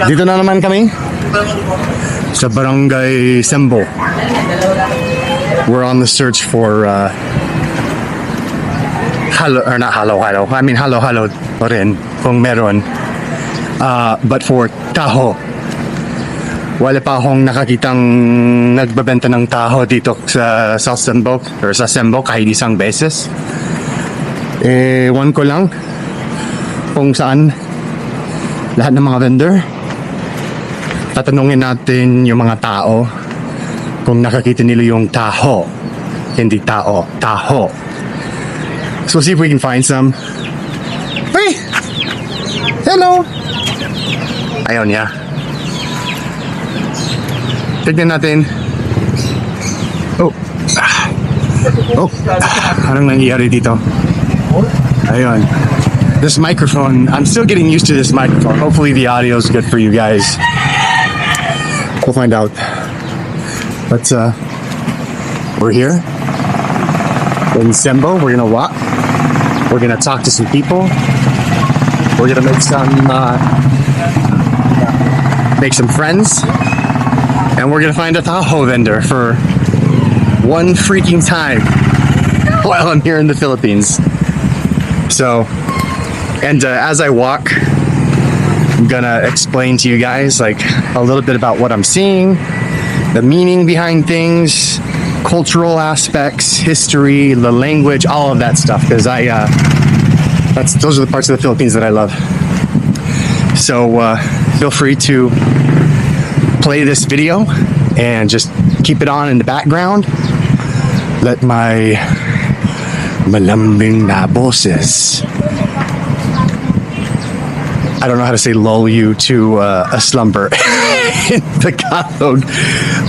Dito na naman kami sa Barangay Cembo. We're on the search for halo, or not halo. I mean halo pa rin kung meron. But for taho. Wala pa akong nakakitang nagbabenta ng taho dito sa South Cembo or sa Cembo kahit isang beses. Ewan ko lang kung saan lahat ng mga vendor. Tatanungin natin yung mga tao kung nakakita nila yung taho. Hindi tao, taho. So see if we can find some. Hey! Hello! Ayaw niya. Tignan natin. Oh. Anong nangyayari dito? Ayun. This microphone, I'm still getting used to this microphone. Hopefully the audio is good for you guys. We'll find out. But we're here in Cembo. We're gonna walk. We're gonna talk to some people. We're gonna make some friends. And we're gonna find a taho vendor for one freaking time while I'm here in the Philippines. So, and as I walk, I'm gonna explain to you guys like a little bit about what I'm seeing, the meaning behind things, cultural aspects, history, the language, all of that stuff. Because those are the parts of the Philippines that I love. So feel free to play this video and just keep it on in the background. Let my malambing na boses, I don't know how to say, lull you to a slumber in Tagalog,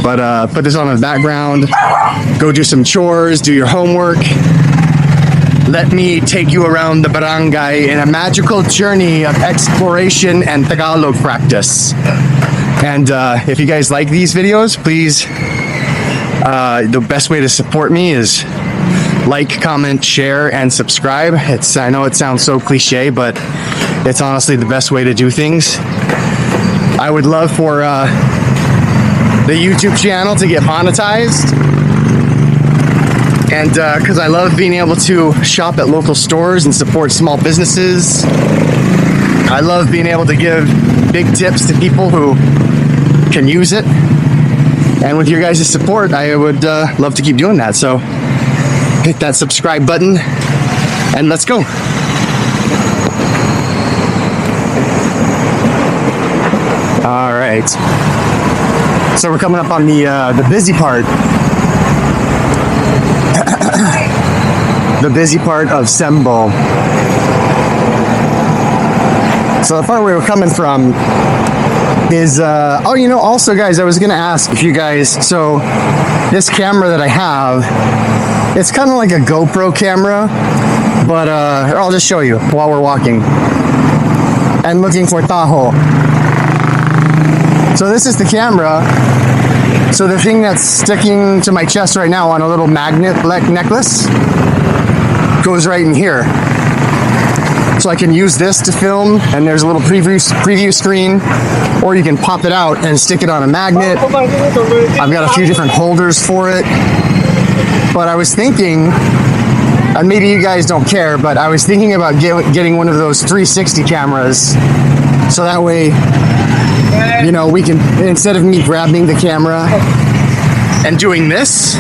but put this on in the background, go do some chores, do your homework. Let me take you around the barangay in a magical journey of exploration and Tagalog practice. And if you guys like these videos, please, the best way to support me is like, comment, share, and subscribe. I know it sounds so cliche, but it's honestly the best way to do things. I would love for the YouTube channel to get monetized. And because I love being able to shop at local stores and support small businesses. I love being able to give big tips to people who can use it. And with your guys' support, I would love to keep doing that. So hit that subscribe button and let's go. All right. So we're coming up on the busy part. The busy part of Cembo. So the part where we're coming from is, also guys, I was gonna ask if you guys, so this camera that I have, it's kind of like a GoPro camera, but I'll just show you while we're walking and looking for taho. So this is the camera. So the thing that's sticking to my chest right now on a little magnet necklace goes right in here. So I can use this to film, and there's a little preview screen, or you can pop it out and stick it on a magnet. I've got a few different holders for it. But I was thinking, and maybe you guys don't care, but I was thinking about getting one of those 360 cameras. So that way, we can, instead of me grabbing the camera and doing this,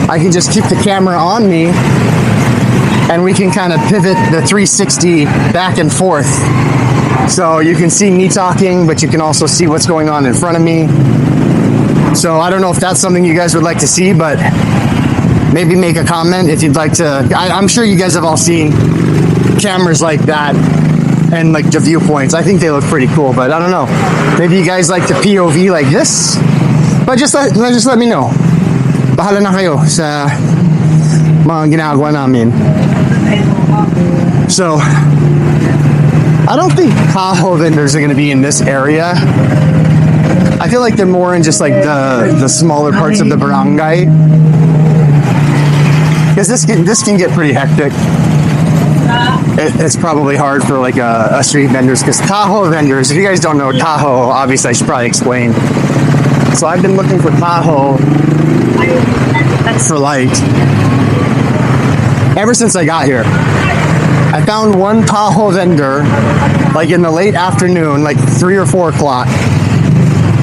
I can just keep the camera on me and we can kind of pivot the 360 back and forth. So you can see me talking, but you can also see what's going on in front of me. So I don't know if that's something you guys would like to see, but maybe make a comment if you'd like to. I'm sure you guys have all seen cameras like that and like the viewpoints. I think they look pretty cool, but I don't know. Maybe you guys like the POV like this, but just let me know. Bahala na kayo sa mga ginagawa namin. So I don't think taho vendors are going to be in this area. I feel like they're more in just like the smaller parts of the barangay, because this can get pretty hectic. it's probably hard for like a street vendors, because taho vendors, if you guys don't know taho, obviously I should probably explain. So I've been looking for taho for like ever since I got here. I found one taho vendor like in the late afternoon, like 3 or 4 o'clock.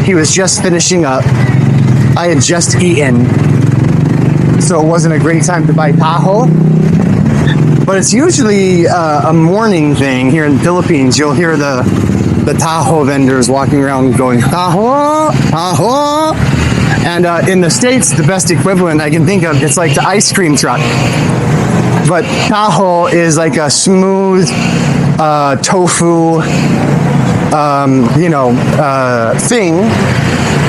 He was just finishing up. I had just eaten, so it wasn't a great time to buy taho. But it's usually a morning thing here in the Philippines. You'll hear the taho vendors walking around going taho, taho. And in the States, the best equivalent I can think of, it's like the ice cream truck. But taho is like a smooth tofu, thing.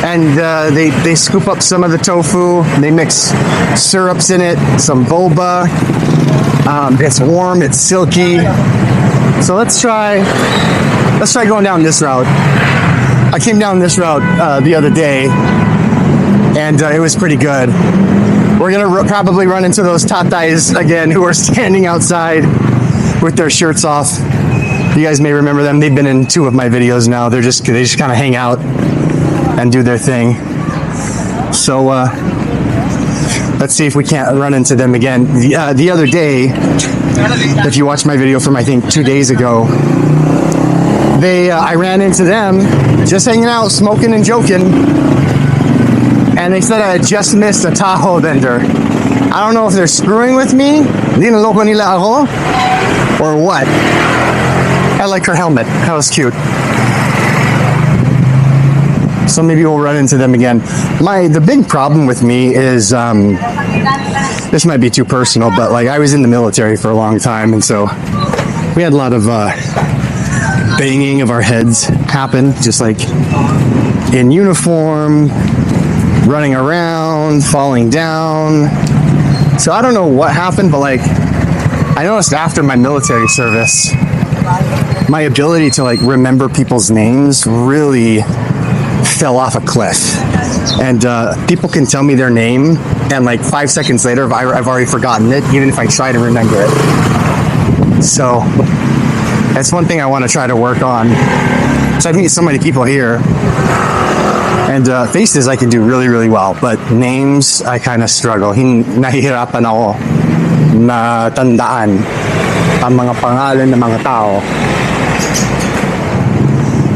And they scoop up some of the tofu, they mix syrups in it, some boba. It's warm, it's silky. So let's try going down this route. I came down this route the other day, and it was pretty good. We're gonna probably run into those tatais again, who are standing outside with their shirts off. You guys may remember them. They've been in 2 of my videos now. They just kind of hang out and do their thing. So let's see if we can't run into them again. The other day, if you watched my video from I think 2 days ago, I ran into them just hanging out, smoking and joking, and they said I had just missed a taho vendor. I don't know if they're screwing with me, dinaloko nila ako, or what. I like her helmet. That was cute. So maybe we'll run into them again. The big problem with me is, this might be too personal, but like I was in the military for a long time, and so we had a lot of banging of our heads happen, just like in uniform, running around, falling down. So I don't know what happened, but like I noticed after my military service, my ability to like remember people's names really fell off a cliff. And people can tell me their name, and like 5 seconds later I've already forgotten it, even if I try to remember it. So that's one thing I want to try to work on. So I meet so many people here, and faces I can do really, really well, but names I kind of struggle. Nahihirapan ako na tandaan ang mga pangalan ng mga tao.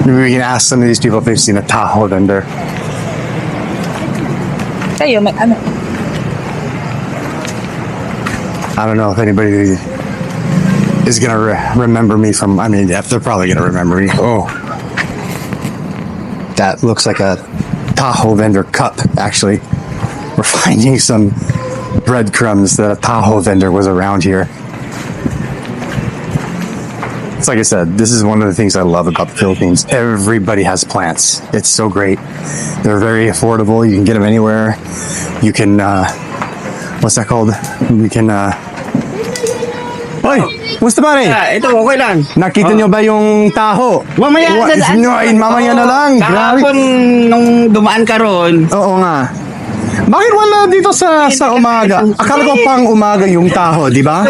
Maybe we can ask some of these people if they've seen a taho vendor. Kayo, ano? I don't know if anybody is gonna remember me from. I mean, they're probably gonna remember me. Oh, that looks like a taho vendor cup. Actually, we're finding some breadcrumbs that a taho vendor was around here. It's like I said, this is one of the things I love about the Philippines. Everybody has plants. It's so great. They're very affordable. You can get them anywhere. You can, what's that called? We can, Hoy! Musta pare? Ito, okay lang. Nakita nyo ba yung taho? Mamaya Mamaya na lang. Grabe. Kahapon nung dumaan ka ron. Oo nga. Bakit wala dito sa umaga? Akala ko pang umaga yung taho, di ba?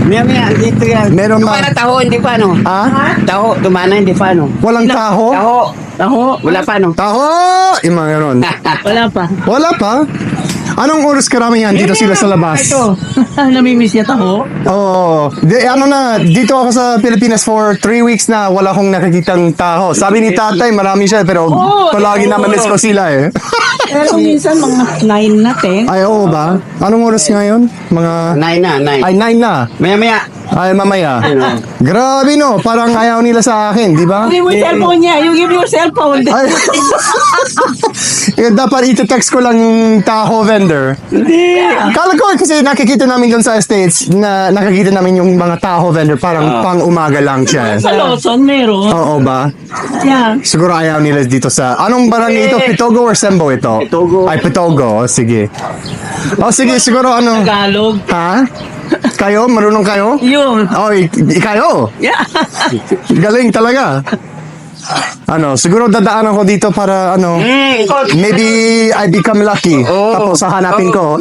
Maya, dito yan. Meron Dumana taho, hindi pa no? Ha? Taho, dumana, hindi pa no? Walang taho? Taho, wala pa no? Taho! Yung mga ganon. Wala pa. Wala pa? Anong oras karamihan dito sila sa labas? Ito. Namimiss niya taho? Oo. Dito ako sa Pilipinas for 3 weeks na wala akong nakikitang taho. Sabi ni tatay, marami siya, pero palagi na miss ko sila eh. Pero minsan mga 9 na 10. Ay, oo ba? Anong oras ngayon? Mga... 9 Ay, 9 na. Maya. Ay, mamaya. Grabe no, parang ayaw nila sa akin, di ba? Give mo yung cellphone niya. You give me your cellphone. Ay. Dapat iti-text ko lang yung taho vendor. Hindi. Kala ko kasi nakikita namin dun sa States na nakikita namin yung mga taho vendor parang pang umaga lang siya. Sa Lawson meron. Oo ba? Yeah. Siguro ayaw nila dito sa... Anong barangay ito? Pitogo or Cembo ito? Pitogo. Ay, Pitogo. O, sige. O, sige. Siguro ano... Tagalog. Ha? Kayo? Marunong kayo? Yun. Oh, kayo? Yeah. Galing talaga. siguro dadaan ako dito para, maybe I become lucky. Tapos hahanapin ko.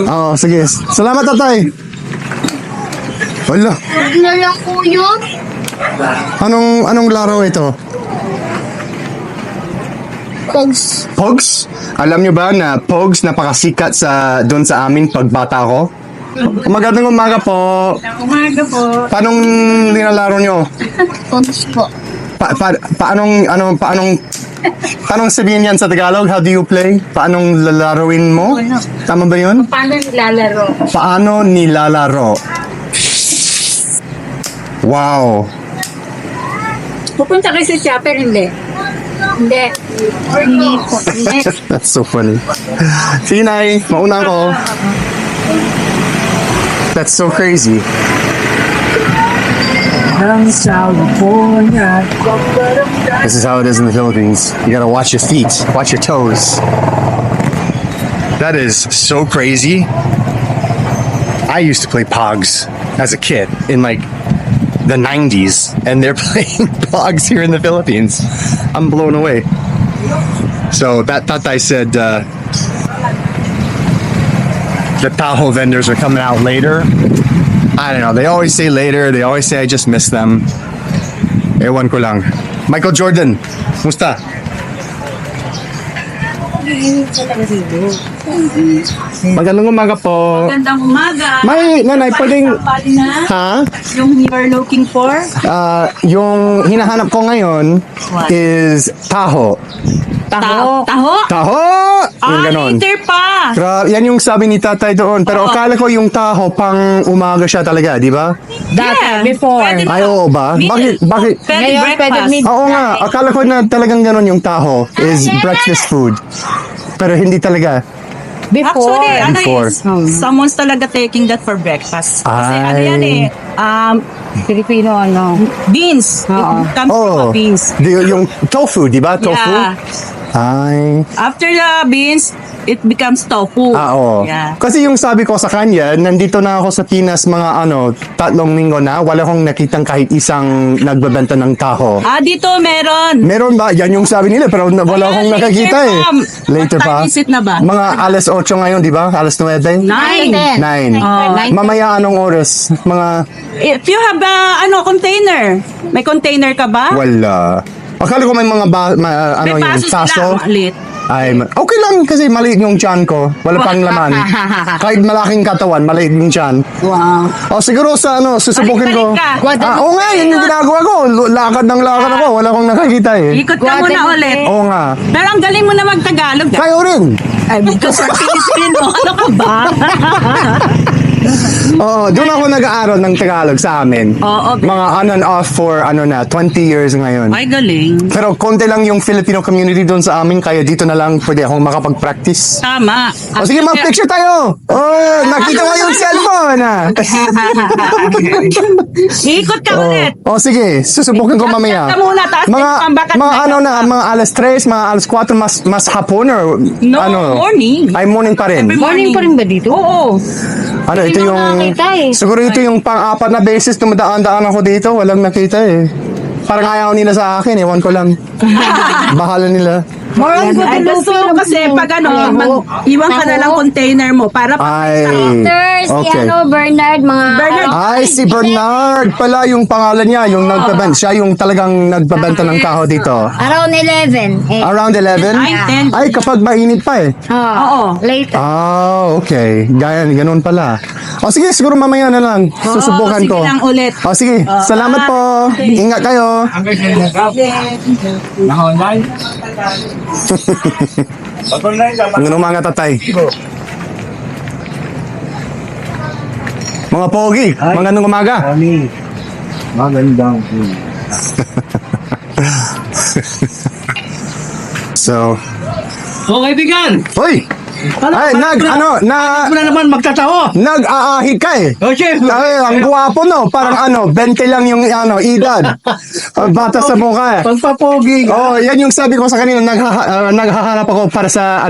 Oh, sige. Salamat, tatay. Wala. Huwag na lang po yun. Anong laro ito? Pogs. POGS? Alam nyo ba na POGS napakasikat doon sa amin pagbata ko? Magandang umaga po. Umaga po. Paanong nilalaro nyo? Pogs po. Paanong sabihin yan sa Tagalog? How do you play? Paanong lalaruin mo? Tama ba yun? Paano nilalaro? Paano nilalaro? Wow. Pupunta kayo sa chapel, hindi? Hindi. Hindi po. Hindi. That's so funny. Sige, Nay. Mauna ako. That's so crazy. This is how it is in the Philippines. You gotta watch your feet, watch your toes. That is so crazy. I used to play POGS as a kid in like the 90s, and they're playing POGS here in the Philippines. I'm blown away. So that I said the taho vendors are coming out later. I don't know. They always say later. They always say I just miss them. Ewan ko lang. Michael Jordan, musta? Magandang umaga po. Magandang umaga. May nanay, pwedeng... Pali na Ha? yung you're looking for. Yung hinahanap ko ngayon is taho. Taho. Taho? Taho! Yung ganon. Later pa. Yan yung sabi ni tatay doon. Pero akala ko yung taho pang umaga siya talaga, di ba? Dati, before. Ay, oo ba? Bakit? Pwede breakfast. Oo nga, akala ko na talagang ganon yung taho is breakfast food. Pero hindi talaga. Actually, Before. someone's talaga taking that for breakfast. Kasi Ay. yan Filipino, beans. Oo. It comes from Oh, beans. yung tofu, di ba? Tofu? Yeah. Ay. After the beans, it becomes tofu. Oo. Yeah. Kasi yung sabi ko sa kanya, nandito na ako sa Pinas mga 3 linggo na, wala akong nakitang kahit isang nagbebenta ng taho. Dito meron. Meron ba? Yan yung sabi nila, pero wala akong Later nakakita eh. pa. Later What pa? time is it na ba? Mga alas 8 ngayon, di ba? Alas 9? 9. 9. Mamaya anong oras? Mga If you have container. May container ka ba? wala. Akala ko may mga May yung baso taso. sila. Maliit. Ay, okay lang kasi maliit yung tiyan ko. Wala pang laman. Kahit malaking katawan, maliit yung tiyan. Wow. O siguro susubukin ko. Balik ka. Oo nga, yun yung ginagawa ko. Lakad ng lakad ako. Wala akong nakakita eh. Ikot ka muna ulit. Oo nga. Pero ang galing mo na mag-Tagalog. Kayo rin. Ay, because we're Filipino. Ano ka ba? Oo, doon ako nag-aaral ng Tagalog sa amin. Oo, okay. Mga on and off for 20 years ngayon. Ay, galing. Pero konti lang yung Filipino community doon sa amin, kaya dito na lang pwede akong makapag-practice. Tama. O sige, mag-picture tayo! Oh, nakita ko yung cellphone! Ikot ka ulit. O sige, susubukin ko mamaya. Ka muna, taas Mga, yung pambakat mga alas 3, mga alas 4, mas hapon or No, morning. Ay, morning pa rin. Morning pa rin ba dito? Oo. Ano, ito yung... Siguro ito yung pang-apat na beses dumadaan-daan ako dito. Walang nakita eh. Parang ayaw nila sa akin, ewan ko lang. Bahala nila. More on good Ay, gusto ko kasi pag iwan ka na lang container mo para Ay, Sir, si okay. Bernard, mga... Bernard. Ay, si Bernard pala yung pangalan niya, yung nagbebenta. Siya yung talagang nagbebenta ng taho dito. Around 11. Around 11? 9, 10. Ay, kapag mainit pa eh. Oo. Later. Ah, okay. Ganun pala. O sige, siguro mamaya na lang. Susubukan sige ko. lang ulit. O sige, salamat po. Ingat kayo. Ang mga tatay. Mga pogi, magandang umaga. Magandang So, So kaibigan, hoy! Ay, mo na naman magtataho. nag-aahi ka eh. O, chef. Ay, ang gwapo no, parang 20 lang yung edad. Bata sa mukha eh. Pagpapogi. Oh, yan yung sabi ko sa kanina, naghahanap ako para sa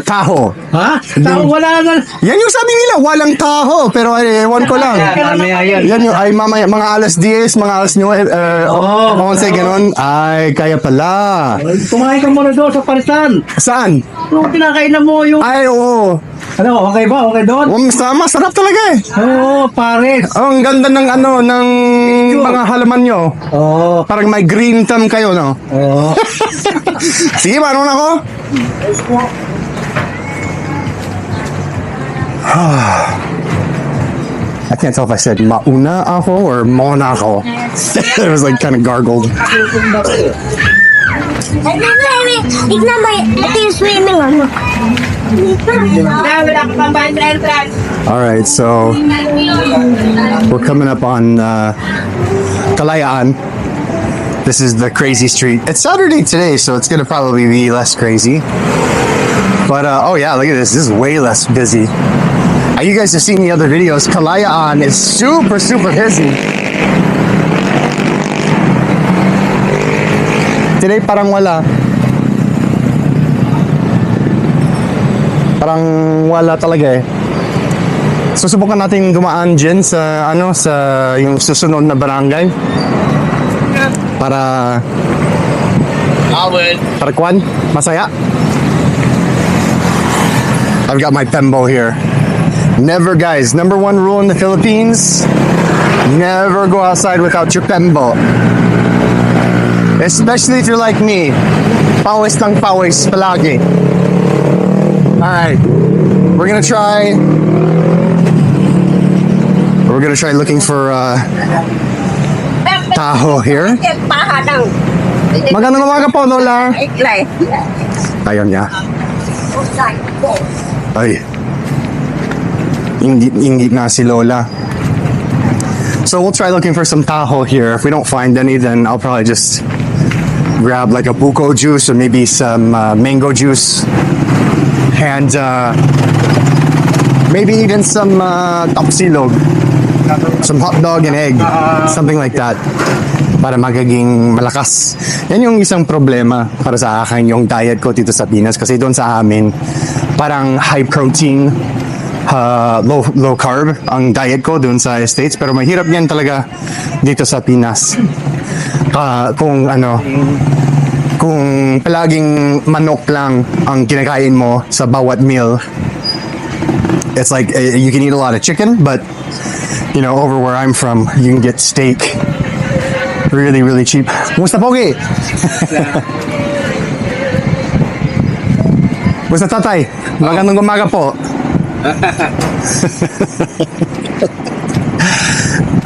taho. Ha? Tao wala na. Yan yung sabi nila, walang taho, pero ewan ko lang. Mamaya yan. Yan yung, ay mamaya, mga alas 10, mga alas 9, Oo. 11, ganun. Ay, kaya pala. Kumain ka muna doon sa parisan. Saan? Yung kinakainan mo yung... Ay, oo. Ano, okay ba? Okay doon? Masarap talaga eh. Oo, pares. Oh, ang ganda ng ng mga halaman nyo. Oo. Parang may green thumb kayo, no? Oo. Sige, paano na ako? I can't tell if I said mauna ako or mona ako. It was like kind of gargled. Tignan mo, ito yung swimming ano. All right, so we're coming up on Kalayaan. This is the crazy street. It's Saturday today, so it's gonna probably be less crazy. But oh yeah, look at this. This is way less busy. You guys have seen the other videos. Kalayaan is super busy. Today parang wala. Parang wala talaga eh. Susubukan natin gumaan dyan sa sa yung susunod na barangay. Para kwan, masaya. I've got my Cembo here. Never, guys, number one rule in the Philippines, never go outside without your Cembo. Especially if you're like me. Pawis lang pawis palagi. Alright, we're gonna try looking for taho here. Magandang umaga po, Lola. Ayun niya. Ay. Ingit na si Lola. So we'll try looking for some taho here. If we don't find any, then I'll probably just grab like a buko juice or maybe some mango juice. And maybe even some tapsilog, some hot dog and egg, something like that, para magiging malakas. Yan yung isang problema para sa akin, yung diet ko dito sa Pinas, kasi doon sa amin parang high protein, low carb ang diet ko doon sa States, pero mahirap yan talaga dito sa Pinas. Kung palaging manok lang ang kinakain mo sa bawat meal, it's like you can eat a lot of chicken, but over where I'm from, you can get steak really cheap. Musta pogi? Musta tatay? Magandang umaga po.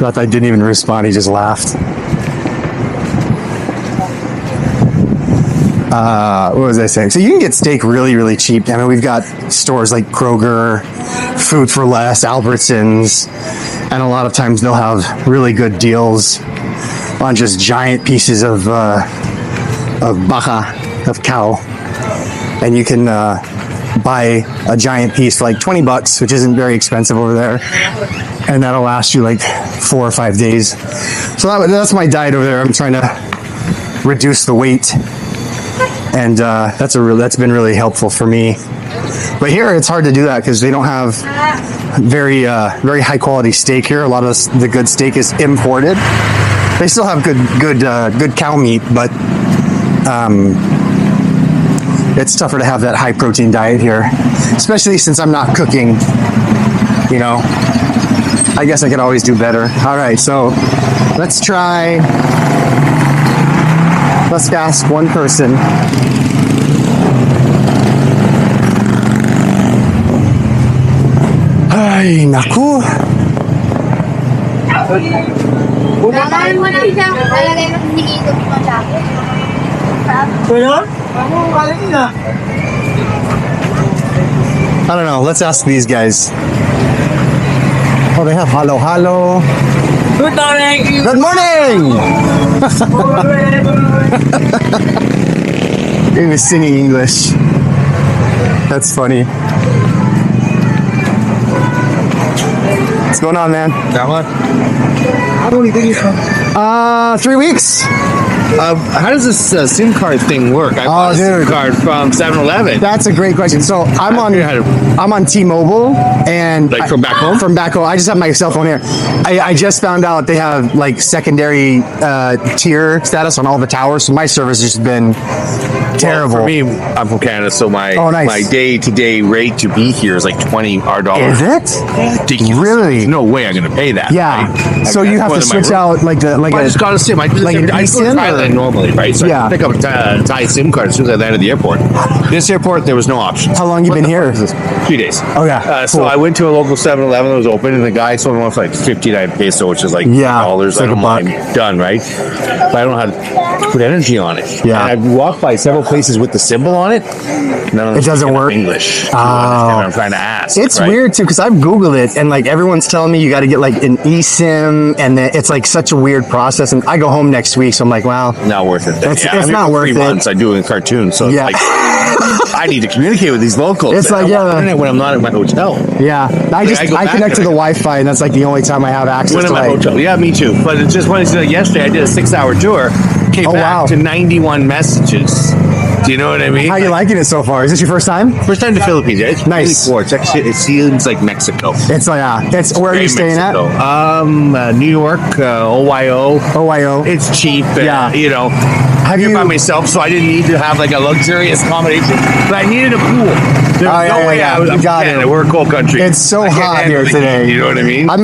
Tatay didn't even respond, he just laughed. What was I saying? So you can get steak really cheap. I mean, we've got stores like Kroger, Food for Less, Albertsons, and a lot of times they'll have really good deals on just giant pieces of baka, of cow, and you can buy a giant piece for like $20, which isn't very expensive over there, and that'll last you like 4 or 5 days. So that's my diet over there. I'm trying to reduce the weight. And that's been really helpful for me. But here it's hard to do that because they don't have very high quality steak here. A lot of the good steak is imported. They still have good cow meat, but it's tougher to have that high protein diet here, especially since I'm not cooking. I guess I could always do better. All right, so let's ask one person. Ay, naku. Kakain mo lang siya. Lalagay mo sinigito mo siya. I don't know. Let's ask these guys. Oh, they have halo. Good morning. Good morning! He was singing English. That's funny. What's going on, man? That one? How many videos? 3 weeks. How does this SIM card thing work? I bought a SIM dude. card from 7-Eleven. That's a great question. So I'm on figured out I'm on T-Mobile, and Like from back home? From back home. I just have my cell phone here. I just found out they have like secondary tier status on all the towers, so my service has just been terrible. For me, I'm from Canada, so my nice. my day-to-day rate to be here is like $20 Is it? Ridiculous. Really? There's no way I'm going to pay that. Yeah. right? So I mean, you that's have more to than my switch room. out like I just got a SIM. I do like an I go to eSIM or- Thailand normally, right? So Yeah. I pick up a Thai SIM card as soon as I land at the airport. This airport, there was no option. How long you been here? 3 days. Oh, yeah. So Cool. I went to a local 7-Eleven that was open, and the guy sold me one for like 59 peso, which is like Yeah, dollars. it's like I don't a buck. mind. Done, right? But I don't know how to put energy on it. Yeah. And I've walked by several places with the symbol on it. None of them It doesn't speak work? English. To Oh. understand what I'm trying to ask. It's right? weird too, because I've Googled it, and like everyone's telling me you got to get like an eSIM, and then it's like such a weird process. And I go home next week, so I'm like, wow, Not worth it. It's I'm here not for worth 3 it. months. I do in cartoons, so Yeah. it's like I need to communicate with these locals. It's like, I want yeah. internet when I'm not at my hotel. yeah. I go I back connect to and the I- Wi-Fi, and that's like the only time I have access When to at my like. hotel. Yeah, me too. But it's just when it's like yesterday, I did a 6-hour tour, came Oh, back wow. to 91 messages. Do you know what I mean? How you liking it so far? Is this your first time? First time to Philippines. Yeah, it's Nice. Really cool. It's actually, it seems like Mexico. It's like it's where are you Very staying Mexico. at? New York, OYO. OYO. It's cheap. Yeah. You know, Have I'm here you? by myself, so I didn't need to have like a luxurious accommodation. But I needed a pool. There's Oh, yeah, no way yeah, I was. you got Canada. it. We're a cold country. It's so I can't hot handle here the today. heat, you know what I mean? I'm